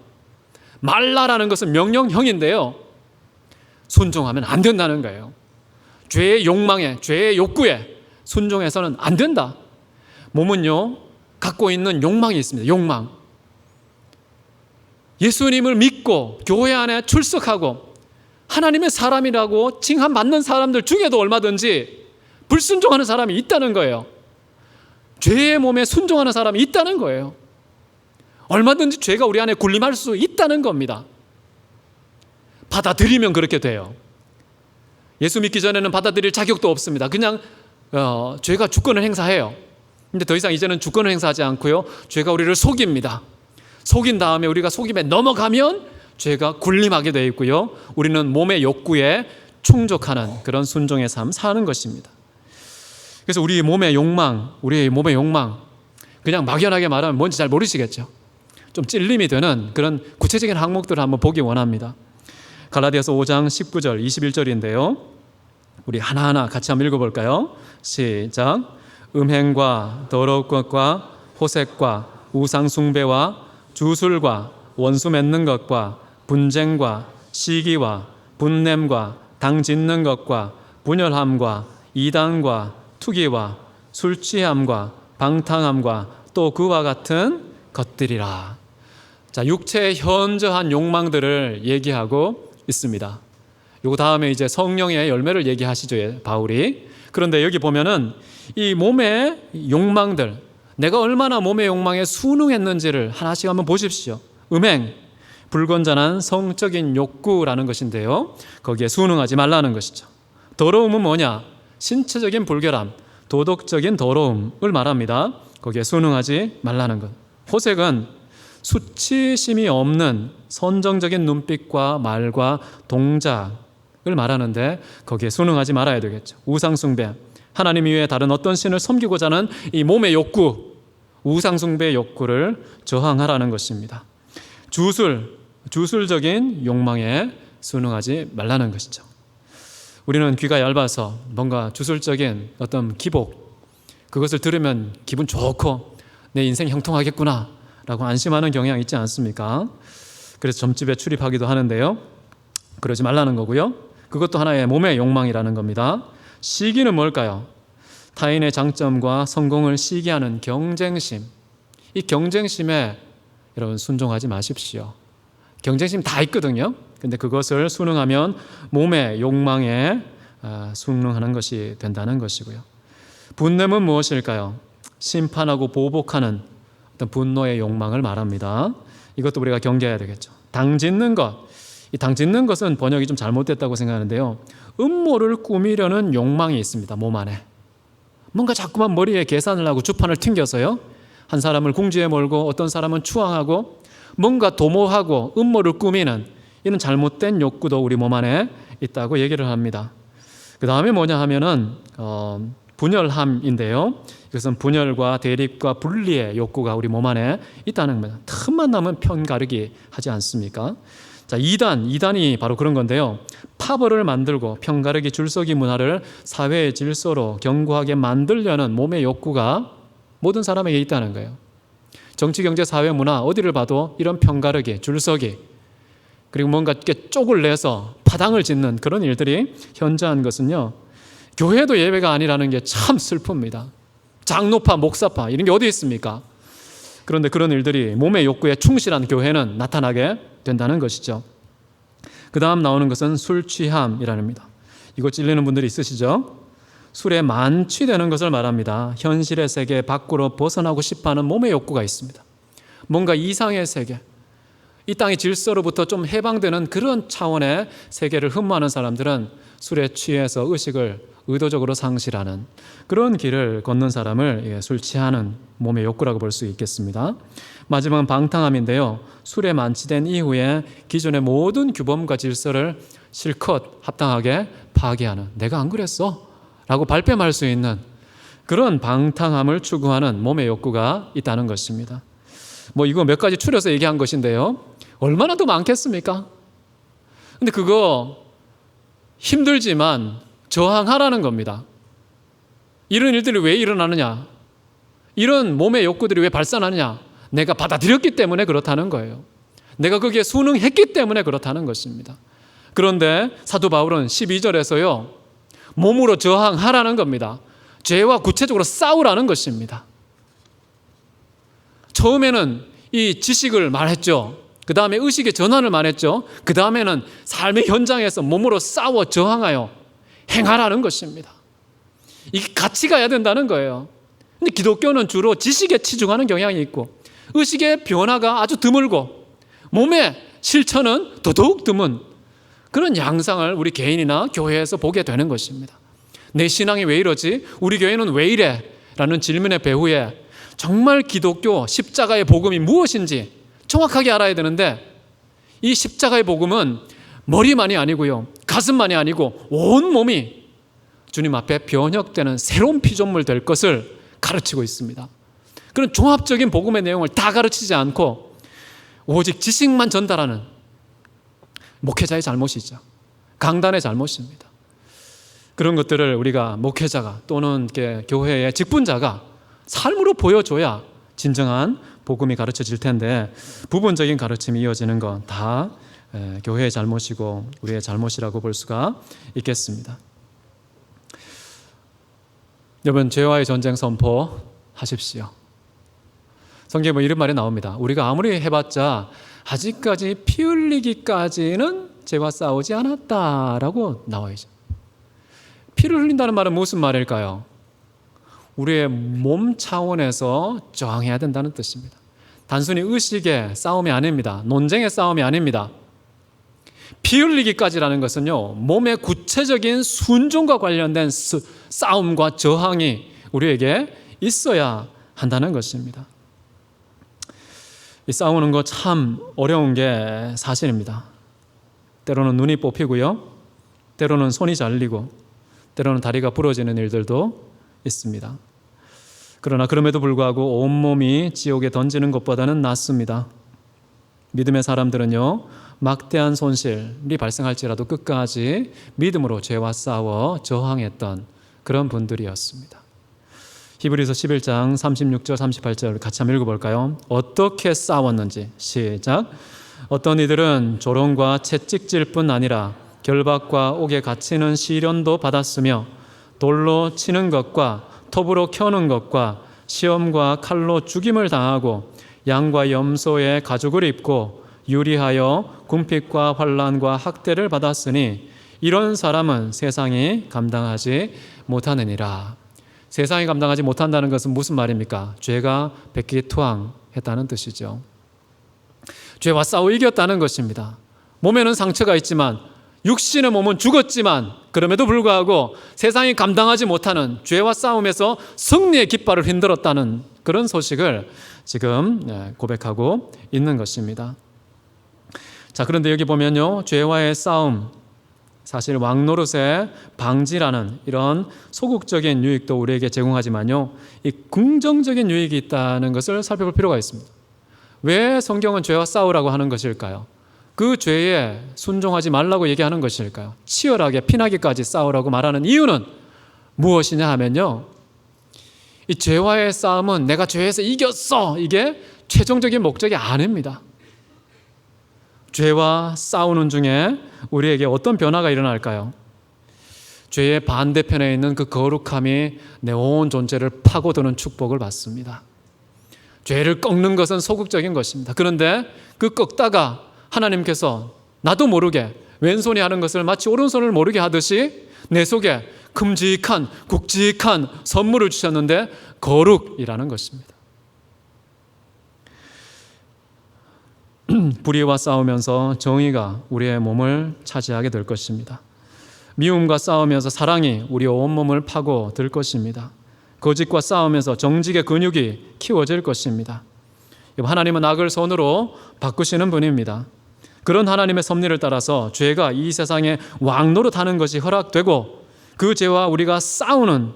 말라라는 것은 명령형인데요, 순종하면 안 된다는 거예요. 죄의 욕망에, 죄의 욕구에 순종해서는 안 된다. 몸은요, 갖고 있는 욕망이 있습니다. 욕망. 예수님을 믿고 교회 안에 출석하고 하나님의 사람이라고 칭함받는 사람들 중에도 얼마든지 불순종하는 사람이 있다는 거예요. 죄의 몸에 순종하는 사람이 있다는 거예요. 얼마든지 죄가 우리 안에 군림할 수 있다는 겁니다. 받아들이면 그렇게 돼요. 예수 믿기 전에는 받아들일 자격도 없습니다. 그냥 죄가 주권을 행사해요. 근데 더 이상 이제는 주권을 행사하지 않고요, 죄가 우리를 속입니다. 속인 다음에 우리가 속임에 넘어가면 죄가 군림하게 되어 있고요, 우리는 몸의 욕구에 충족하는 그런 순종의 삶 사는 것입니다. 그래서 우리의 몸의 욕망, 그냥 막연하게 말하면 뭔지 잘 모르시겠죠. 좀 찔림이 되는 그런 구체적인 항목들을 한번 보기 원합니다. 갈라디아서 5장 19절 21절인데요 우리 하나하나 같이 한번 읽어볼까요? 시작. 음행과 더러운 것과 호색과 우상 숭배와 주술과 원수 맺는 것과 분쟁과 시기와 분냄과 당 짓는 것과 분열함과 이단과 투기와 술 취함과 방탕함과 또 그와 같은 것들이라. 자, 육체의 현저한 욕망들을 얘기하고 있습니다. 요 다음에 이제 성령의 열매를 얘기하시죠, 바울이. 그런데 여기 보면은 이 몸의 욕망들, 내가 얼마나 몸의 욕망에 순응했는지를 하나씩 한번 보십시오. 음행, 불건전한 성적인 욕구라는 것인데요, 거기에 순응하지 말라는 것이죠. 더러움은 뭐냐? 신체적인 불결함, 도덕적인 더러움을 말합니다. 거기에 순응하지 말라는 것. 호색은 수치심이 없는 선정적인 눈빛과 말과 동작을 말하는데 거기에 순응하지 말아야 되겠죠. 우상숭배, 하나님 이외에 다른 어떤 신을 섬기고자 하는 이 몸의 욕구, 우상숭배의 욕구를 저항하라는 것입니다. 주술적인 욕망에 순응하지 말라는 것이죠. 우리는 귀가 얇아서 뭔가 주술적인 어떤 기복, 그것을 들으면 기분 좋고 내 인생 형통하겠구나 라고 안심하는 경향이 있지 않습니까? 그래서 점집에 출입하기도 하는데요, 그러지 말라는 거고요. 그것도 하나의 몸의 욕망이라는 겁니다. 시기는 뭘까요? 타인의 장점과 성공을 시기하는 경쟁심. 이 경쟁심에 여러분 순종하지 마십시오. 경쟁심 다 있거든요. 근데 그것을 순응하면 몸의 욕망에 순응하는 것이 된다는 것이고요. 분냄은 무엇일까요? 심판하고 보복하는 어떤 분노의 욕망을 말합니다. 이것도 우리가 경계해야 되겠죠. 당 짓는 것, 이 당 짓는 것은 번역이 좀 잘못됐다고 생각하는데요, 음모를 꾸미려는 욕망이 있습니다. 몸 안에 뭔가 자꾸만 머리에 계산을 하고 주판을 튕겨서요, 한 사람을 궁지에 몰고 어떤 사람은 추앙하고 뭔가 도모하고 음모를 꾸미는 이런 잘못된 욕구도 우리 몸 안에 있다고 얘기를 합니다. 그 다음에 뭐냐 하면은 분열함인데요, 이것은 분열과 대립과 분리의 욕구가 우리 몸 안에 있다는 겁니다. 틈만 나면 편가르기 하지 않습니까? 자, 이단이 바로 그런 건데요, 파벌을 만들고 편가르기 줄서기 문화를 사회의 질서로 견고하게 만들려는 몸의 욕구가 모든 사람에게 있다는 거예요. 정치, 경제, 사회, 문화 어디를 봐도 이런 편가르기, 줄서기, 그리고 뭔가 이렇게 쪽을 내서 파당을 짓는 그런 일들이 현저한 것은요, 교회도 예외가 아니라는 게 참 슬픕니다. 장로파, 목사파 이런 게 어디 있습니까? 그런데 그런 일들이 몸의 욕구에 충실한 교회는 나타나게 된다는 것이죠. 그 다음 나오는 것은 술 취함이라는 겁니다. 이거 찔리는 분들이 있으시죠? 술에 만취되는 것을 말합니다. 현실의 세계 밖으로 벗어나고 싶어하는 몸의 욕구가 있습니다. 뭔가 이상의 세계, 이 땅의 질서로부터 좀 해방되는 그런 차원의 세계를 흠모하는 사람들은 술에 취해서 의식을 의도적으로 상실하는 그런 길을 걷는 사람을 술 취하는 몸의 욕구라고 볼 수 있겠습니다. 마지막은 방탕함인데요, 술에 만취된 이후에 기존의 모든 규범과 질서를 실컷 합당하게 파괴하는, 내가 안 그랬어? 라고 발뺌할 수 있는 그런 방탕함을 추구하는 몸의 욕구가 있다는 것입니다. 이거 몇 가지 추려서 얘기한 것인데요, 얼마나 더 많겠습니까? 근데 그거 힘들지만 저항하라는 겁니다. 이런 일들이 왜 일어나느냐? 이런 몸의 욕구들이 왜 발산하느냐? 내가 받아들였기 때문에 그렇다는 거예요. 내가 거기에 순응했기 때문에 그렇다는 것입니다. 그런데 사도 바울은 12절에서요, 몸으로 저항하라는 겁니다. 죄와 구체적으로 싸우라는 것입니다. 처음에는 이 지식을 말했죠. 그 다음에 의식의 전환을 말했죠. 그 다음에는 삶의 현장에서 몸으로 싸워 저항하여 행하라는 것입니다. 이게 같이 가야 된다는 거예요. 근데 기독교는 주로 지식에 치중하는 경향이 있고 의식의 변화가 아주 드물고 몸의 실천은 더더욱 드문 그런 양상을 우리 개인이나 교회에서 보게 되는 것입니다. 내 신앙이 왜 이러지? 우리 교회는 왜 이래? 라는 질문의 배후에 정말 기독교 십자가의 복음이 무엇인지 정확하게 알아야 되는데, 이 십자가의 복음은 머리만이 아니고요, 가슴만이 아니고 온 몸이 주님 앞에 변혁되는 새로운 피조물 될 것을 가르치고 있습니다. 그런 종합적인 복음의 내용을 다 가르치지 않고 오직 지식만 전달하는 목회자의 잘못이죠. 강단의 잘못입니다. 그런 것들을 우리가 목회자가 또는 교회의 직분자가 삶으로 보여줘야 진정한 복음이 가르쳐질 텐데, 부분적인 가르침이 이어지는 건 다 교회의 잘못이고 우리의 잘못이라고 볼 수가 있겠습니다. 여러분, 죄와의 전쟁 선포하십시오. 성경에 이런 말이 나옵니다. 우리가 아무리 해봤자 아직까지 피 흘리기까지는 죄와 싸우지 않았다라고 나와야죠. 피를 흘린다는 말은 무슨 말일까요? 우리의 몸 차원에서 저항해야 된다는 뜻입니다. 단순히 의식의 싸움이 아닙니다. 논쟁의 싸움이 아닙니다. 피 흘리기까지라는 것은요, 몸의 구체적인 순종과 관련된 싸움과 저항이 우리에게 있어야 한다는 것입니다. 이 싸우는 거 참 어려운 게 사실입니다. 때로는 눈이 뽑히고요, 때로는 손이 잘리고, 때로는 다리가 부러지는 일들도 있습니다. 그러나 그럼에도 불구하고 온몸이 지옥에 던지는 것보다는 낫습니다. 믿음의 사람들은요, 막대한 손실이 발생할지라도 끝까지 믿음으로 죄와 싸워 저항했던 그런 분들이었습니다. 히브리서 11장 36절 38절 같이 한번 읽어볼까요? 어떻게 싸웠는지 시작. 어떤 이들은 조롱과 채찍질 뿐 아니라 결박과 옥에 갇히는 시련도 받았으며 돌로 치는 것과 톱으로 켜는 것과 시험과 칼로 죽임을 당하고 양과 염소의 가죽을 입고 유리하여 궁핍과 환난과 학대를 받았으니 이런 사람은 세상이 감당하지 못하느니라. 세상이 감당하지 못한다는 것은 무슨 말입니까? 죄가 백기투항했다는 뜻이죠. 죄와 싸워 이겼다는 것입니다. 몸에는 상처가 있지만, 육신의 몸은 죽었지만, 그럼에도 불구하고 세상이 감당하지 못하는 죄와 싸움에서 승리의 깃발을 흔들었다는 그런 소식을 지금 고백하고 있는 것입니다. 자, 그런데 여기 보면요, 죄와의 싸움, 사실 왕노릇의 방지라는 이런 소극적인 유익도 우리에게 제공하지만요, 이 긍정적인 유익이 있다는 것을 살펴볼 필요가 있습니다. 왜 성경은 죄와 싸우라고 하는 것일까요? 그 죄에 순종하지 말라고 얘기하는 것일까요? 치열하게 피나기까지 싸우라고 말하는 이유는 무엇이냐 하면요, 이 죄와의 싸움은 내가 죄에서 이겼어, 이게 최종적인 목적이 아닙니다. 죄와 싸우는 중에 우리에게 어떤 변화가 일어날까요? 죄의 반대편에 있는 그 거룩함이 내 온 존재를 파고드는 축복을 받습니다. 죄를 꺾는 것은 소극적인 것입니다. 그런데 그 꺾다가 하나님께서 나도 모르게 왼손이 하는 것을 마치 오른손을 모르게 하듯이 내 속에 큼직한 굵직한 선물을 주셨는데 거룩이라는 것입니다. 불의와 싸우면서 정의가 우리의 몸을 차지하게 될 것입니다. 미움과 싸우면서 사랑이 우리 온몸을 파고들 것입니다. 거짓과 싸우면서 정직의 근육이 키워질 것입니다. 하나님은 악을 선으로 바꾸시는 분입니다. 그런 하나님의 섭리를 따라서 죄가 이 세상에 왕노릇하는 것이 허락되고 그 죄와 우리가 싸우는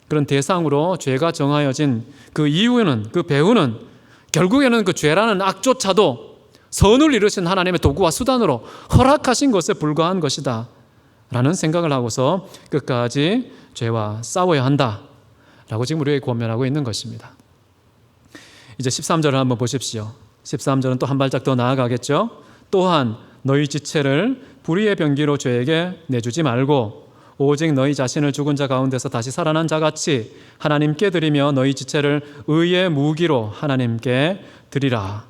그런 대상으로 죄가 정하여진 그 이유는, 그 배후는 결국에는 그 죄라는 악조차도 선을 이루신 하나님의 도구와 수단으로 허락하신 것에 불과한 것이다 라는 생각을 하고서 끝까지 죄와 싸워야 한다 라고 지금 우리에게 권면하고 있는 것입니다. 이제 13절을 한번 보십시오. 13절은 또 한 발짝 더 나아가겠죠. 또한 너희 지체를 불의의 병기로 죄에게 내주지 말고 오직 너희 자신을 죽은 자 가운데서 다시 살아난 자같이 하나님께 드리며 너희 지체를 의의 무기로 하나님께 드리라.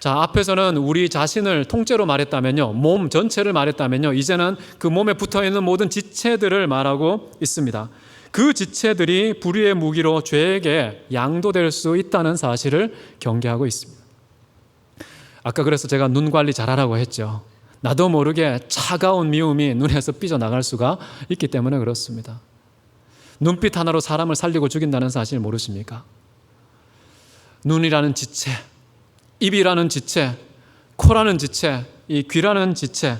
자, 앞에서는 우리 자신을 통째로 말했다면요, 몸 전체를 말했다면요, 이제는 그 몸에 붙어있는 모든 지체들을 말하고 있습니다. 그 지체들이 불의의 무기로 죄에게 양도될 수 있다는 사실을 경계하고 있습니다. 아까 그래서 제가 눈 관리 잘하라고 했죠. 나도 모르게 차가운 미움이 눈에서 삐져나갈 수가 있기 때문에 그렇습니다. 눈빛 하나로 사람을 살리고 죽인다는 사실 모르십니까? 눈이라는 지체, 입이라는 지체, 코라는 지체, 이 귀라는 지체,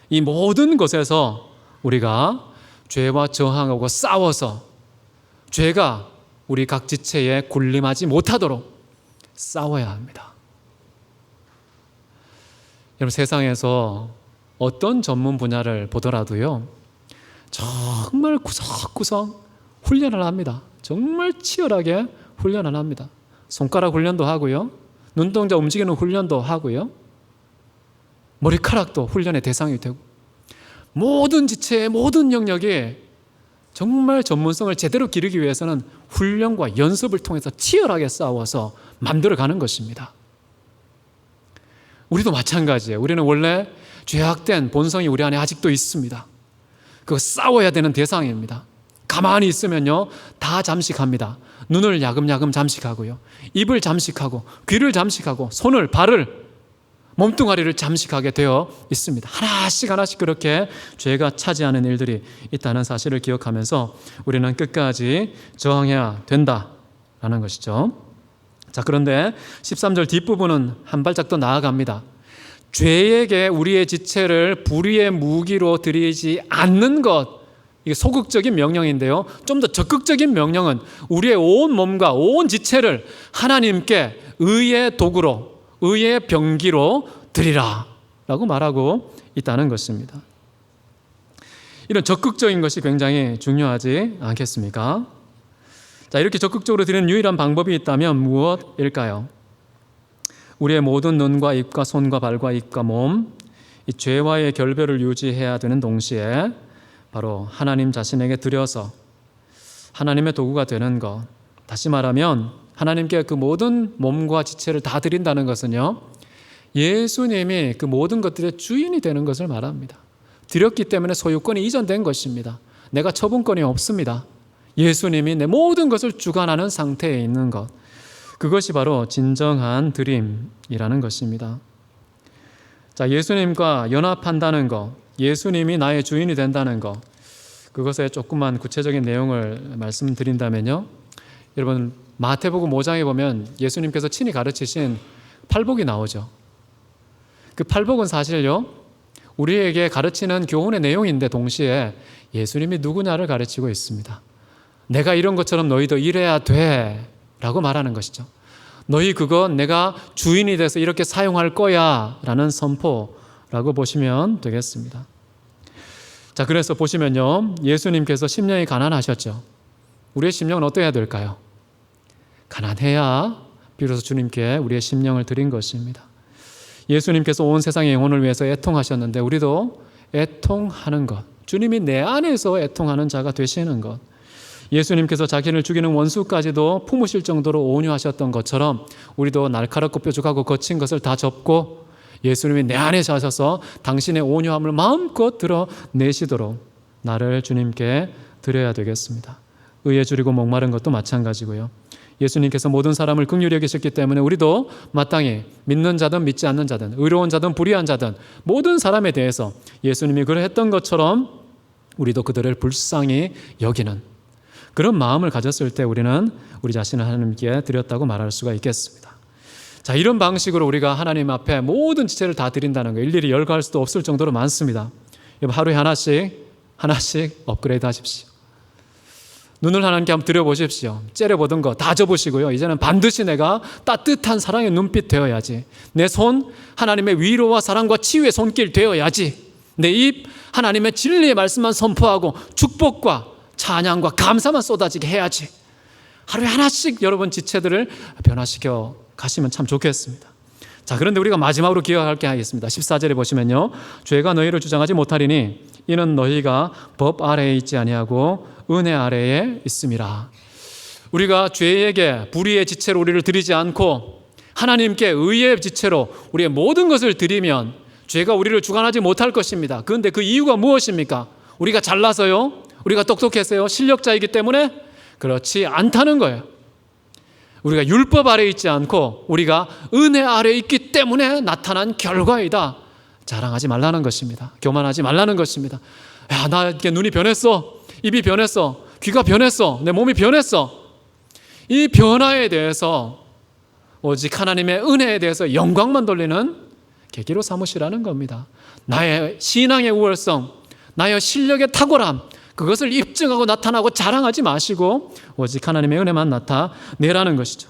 이 모든 것에서 우리가 죄와 저항하고 싸워서 죄가 우리 각 지체에 군림하지 못하도록 싸워야 합니다. 여러분, 세상에서 어떤 전문 분야를 보더라도요, 정말 구석구석 훈련을 합니다. 정말 치열하게 훈련을 합니다. 손가락 훈련도 하고요, 눈동자 움직이는 훈련도 하고요, 머리카락도 훈련의 대상이 되고, 모든 지체의 모든 영역이 정말 전문성을 제대로 기르기 위해서는 훈련과 연습을 통해서 치열하게 싸워서 만들어가는 것입니다. 우리도 마찬가지예요. 우리는 원래 죄악된 본성이 우리 안에 아직도 있습니다. 그거 싸워야 되는 대상입니다. 가만히 있으면요, 다 잠식합니다. 눈을 야금야금 잠식하고요, 입을 잠식하고, 귀를 잠식하고, 손을, 발을, 몸뚱아리를 잠식하게 되어 있습니다. 하나씩 하나씩 그렇게 죄가 차지하는 일들이 있다는 사실을 기억하면서 우리는 끝까지 저항해야 된다라는 것이죠. 자, 그런데 13절 뒷부분은 한 발짝 더 나아갑니다. 죄에게 우리의 지체를 불의의 무기로 드리지 않는 것, 이게 소극적인 명령인데요, 좀 더 적극적인 명령은 우리의 온 몸과 온 지체를 하나님께 의의 도구로, 의의 병기로 드리라 라고 말하고 있다는 것입니다. 이런 적극적인 것이 굉장히 중요하지 않겠습니까? 자, 이렇게 적극적으로 드리는 유일한 방법이 있다면 무엇일까요? 우리의 모든 눈과 입과 손과 발과 입과 몸, 이 죄와의 결별을 유지해야 되는 동시에 바로 하나님 자신에게 드려서 하나님의 도구가 되는 것, 다시 말하면 하나님께 그 모든 몸과 지체를 다 드린다는 것은요, 예수님이 그 모든 것들의 주인이 되는 것을 말합니다. 드렸기 때문에 소유권이 이전된 것입니다. 내가 처분권이 없습니다. 예수님이 내 모든 것을 주관하는 상태에 있는 것, 그것이 바로 진정한 드림이라는 것입니다. 자, 예수님과 연합한다는 것, 예수님이 나의 주인이 된다는 것, 그것에 조금만 구체적인 내용을 말씀드린다면요, 여러분 마태복음 5장에 보면 예수님께서 친히 가르치신 팔복이 나오죠. 그 팔복은 사실요, 우리에게 가르치는 교훈의 내용인데 동시에 예수님이 누구냐를 가르치고 있습니다. 내가 이런 것처럼 너희도 이래야 돼 라고 말하는 것이죠. 너희 그건 내가 주인이 돼서 이렇게 사용할 거야 라는 선포라고 보시면 되겠습니다. 자, 그래서 보시면요, 예수님께서 심령이 가난하셨죠. 우리의 심령은 어떠해야 될까요? 가난해야 비로소 주님께 우리의 심령을 드린 것입니다. 예수님께서 온 세상의 영혼을 위해서 애통하셨는데 우리도 애통하는 것, 주님이 내 안에서 애통하는 자가 되시는 것, 예수님께서 자기를 죽이는 원수까지도 품으실 정도로 온유하셨던 것처럼 우리도 날카롭고 뾰족하고 거친 것을 다 접고 예수님이 내 안에 사셔서 당신의 온유함을 마음껏 드러내시도록 나를 주님께 드려야 되겠습니다. 의에 줄이고 목마른 것도 마찬가지고요. 예수님께서 모든 사람을 긍휼히 여기셨기 때문에 우리도 마땅히 믿는 자든 믿지 않는 자든 의로운 자든 불의한 자든 모든 사람에 대해서 예수님이 그러했던 것처럼 우리도 그들을 불쌍히 여기는 그런 마음을 가졌을 때 우리는 우리 자신을 하나님께 드렸다고 말할 수가 있겠습니다. 자, 이런 방식으로 우리가 하나님 앞에 모든 지체를 다 드린다는 거 일일이 열거할 수도 없을 정도로 많습니다. 하루에 하나씩 업그레이드 하십시오. 눈을 하나님께 한번 들여보십시오. 째려보던 거 다 접으시고요. 이제는 반드시 내가 따뜻한 사랑의 눈빛 되어야지. 내 손 하나님의 위로와 사랑과 치유의 손길 되어야지. 내 입 하나님의 진리의 말씀만 선포하고 축복과 찬양과 감사만 쏟아지게 해야지. 하루에 하나씩 여러분 지체들을 변화시켜 가시면 참 좋겠습니다. 자, 그런데 우리가 마지막으로 기억할 게 하겠습니다. 14절에 보시면요, 죄가 너희를 주장하지 못하리니 이는 너희가 법 아래에 있지 아니하고 은혜 아래에 있음이라. 우리가 죄에게 불의의 지체로 우리를 드리지 않고 하나님께 의의 지체로 우리의 모든 것을 드리면 죄가 우리를 주관하지 못할 것입니다. 그런데 그 이유가 무엇입니까? 우리가 잘나서요? 우리가 똑똑해서요? 실력자이기 때문에? 그렇지 않다는 거예요. 우리가 율법 아래에 있지 않고 우리가 은혜 아래에 있기 때문에 나타난 결과이다. 자랑하지 말라는 것입니다. 교만하지 말라는 것입니다. 야, 나 이렇게 눈이 변했어. 입이 변했어. 귀가 변했어. 내 몸이 변했어. 이 변화에 대해서 오직 하나님의 은혜에 대해서 영광만 돌리는 계기로 삼으시라는 겁니다. 나의 신앙의 우월성, 나의 실력의 탁월함, 그것을 입증하고 나타나고 자랑하지 마시고 오직 하나님의 은혜만 나타내라는 것이죠.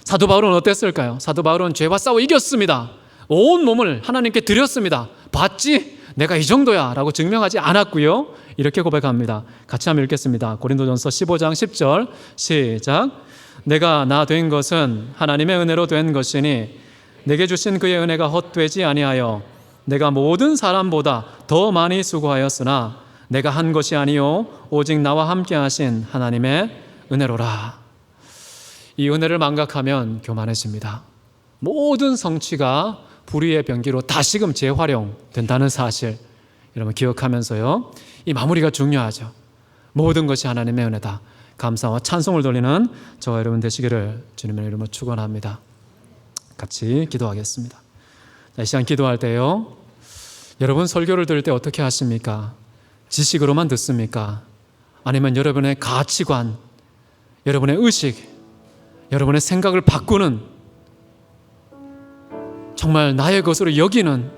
사도 바울은 어땠을까요? 사도 바울은 죄와 싸워 이겼습니다. 온 몸을 하나님께 드렸습니다. 봤지? 내가 이 정도야 라고 증명하지 않았고요. 이렇게 고백합니다. 같이 한번 읽겠습니다. 고린도전서 15장 10절 시작. 내가 나 된 것은 하나님의 은혜로 된 것이니 내게 주신 그의 은혜가 헛되지 아니하여 내가 모든 사람보다 더 많이 수고하였으나 내가 한 것이 아니요 오직 나와 함께 하신 하나님의 은혜로라. 이 은혜를 망각하면 교만해집니다. 모든 성취가 불의의 병기로 다시금 재활용된다는 사실 여러분 기억하면서요, 이 마무리가 중요하죠. 모든 것이 하나님의 은혜다. 감사와 찬송을 돌리는 저와 여러분 되시기를 주님의 이름으로 축원합니다. 같이 기도하겠습니다. 이 시간 기도할 때요, 여러분 설교를 들을 때 어떻게 하십니까? 지식으로만 듣습니까? 아니면 여러분의 가치관, 여러분의 의식, 여러분의 생각을 바꾸는, 정말 나의 것으로 여기는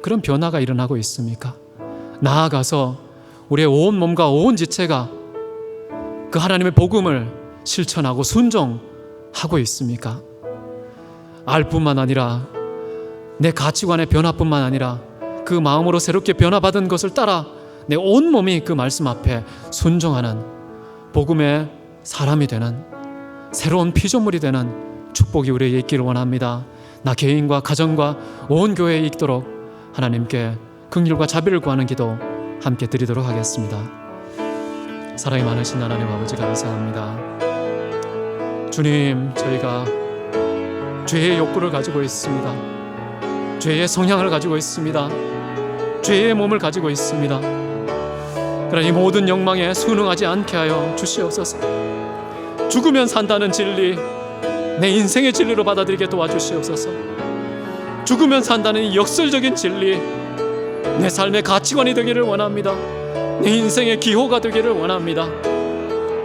그런 변화가 일어나고 있습니까? 나아가서 우리의 온 몸과 온 지체가 그 하나님의 복음을 실천하고 순종하고 있습니까? 알 뿐만 아니라 내 가치관의 변화뿐만 아니라 그 마음으로 새롭게 변화받은 것을 따라 내 온몸이 그 말씀 앞에 순종하는 복음의 사람이 되는 새로운 피조물이 되는 축복이 우리에게 있기를 원합니다. 나 개인과 가정과 온 교회에 있도록 하나님께 긍휼과 자비를 구하는 기도 함께 드리도록 하겠습니다. 사랑이 많으신 하나님 아버지 감사합니다. 주님, 저희가 죄의 욕구를 가지고 있습니다. 죄의 성향을 가지고 있습니다. 죄의 몸을 가지고 있습니다. 그러나 이 모든 욕망에 순응하지 않게 하여 주시옵소서. 죽으면 산다는 진리, 내 인생의 진리로 받아들이게 도와주시옵소서. 죽으면 산다는 이 역설적인 진리, 내 삶의 가치관이 되기를 원합니다. 내 인생의 기호가 되기를 원합니다.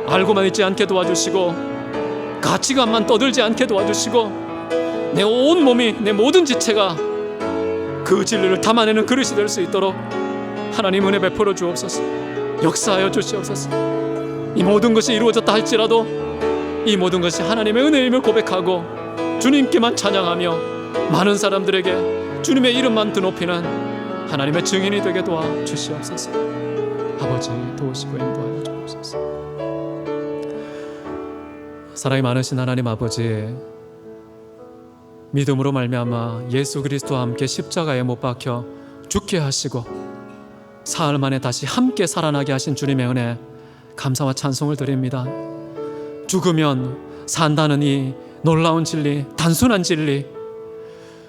알고만 있지 않게 도와주시고 가치관만 떠들지 않게 도와주시고 내 온몸이, 내 모든 지체가 그 진리를 담아내는 그릇이 될 수 있도록 하나님 은혜 베풀어 주옵소서. 역사하여 주시옵소서. 이 모든 것이 이루어졌다 할지라도 이 모든 것이 하나님의 은혜임을 고백하고 주님께만 찬양하며 많은 사람들에게 주님의 이름만 드높이는 하나님의 증인이 되게 도와주시옵소서. 아버지 도우시고 인도하여 주옵소서. 사랑이 많으신 하나님 아버지, 믿음으로 말미암아 예수 그리스도와 함께 십자가에 못 박혀 죽게 하시고 사흘 만에 다시 함께 살아나게 하신 주님의 은혜 감사와 찬송을 드립니다. 죽으면 산다는 이 놀라운 진리, 단순한 진리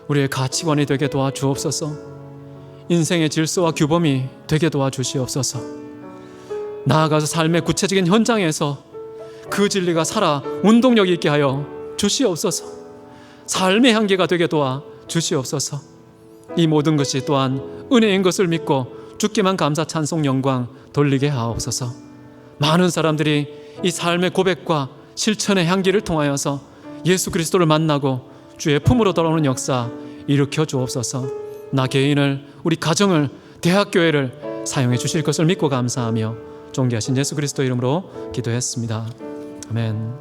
우리의 가치관이 되게 도와주옵소서. 인생의 질서와 규범이 되게 도와주시옵소서. 나아가서 삶의 구체적인 현장에서 그 진리가 살아 운동력 있게 하여 주시옵소서. 삶의 향기가 되게 도와주시옵소서. 이 모든 것이 또한 은혜인 것을 믿고 주께만 감사 찬송 영광 돌리게 하옵소서. 많은 사람들이 이 삶의 고백과 실천의 향기를 통하여서 예수 그리스도를 만나고 주의 품으로 돌아오는 역사 일으켜 주옵소서. 나 개인을, 우리 가정을, 대학교회를 사용해 주실 것을 믿고 감사하며 존귀하신 예수 그리스도 이름으로 기도했습니다. 아멘.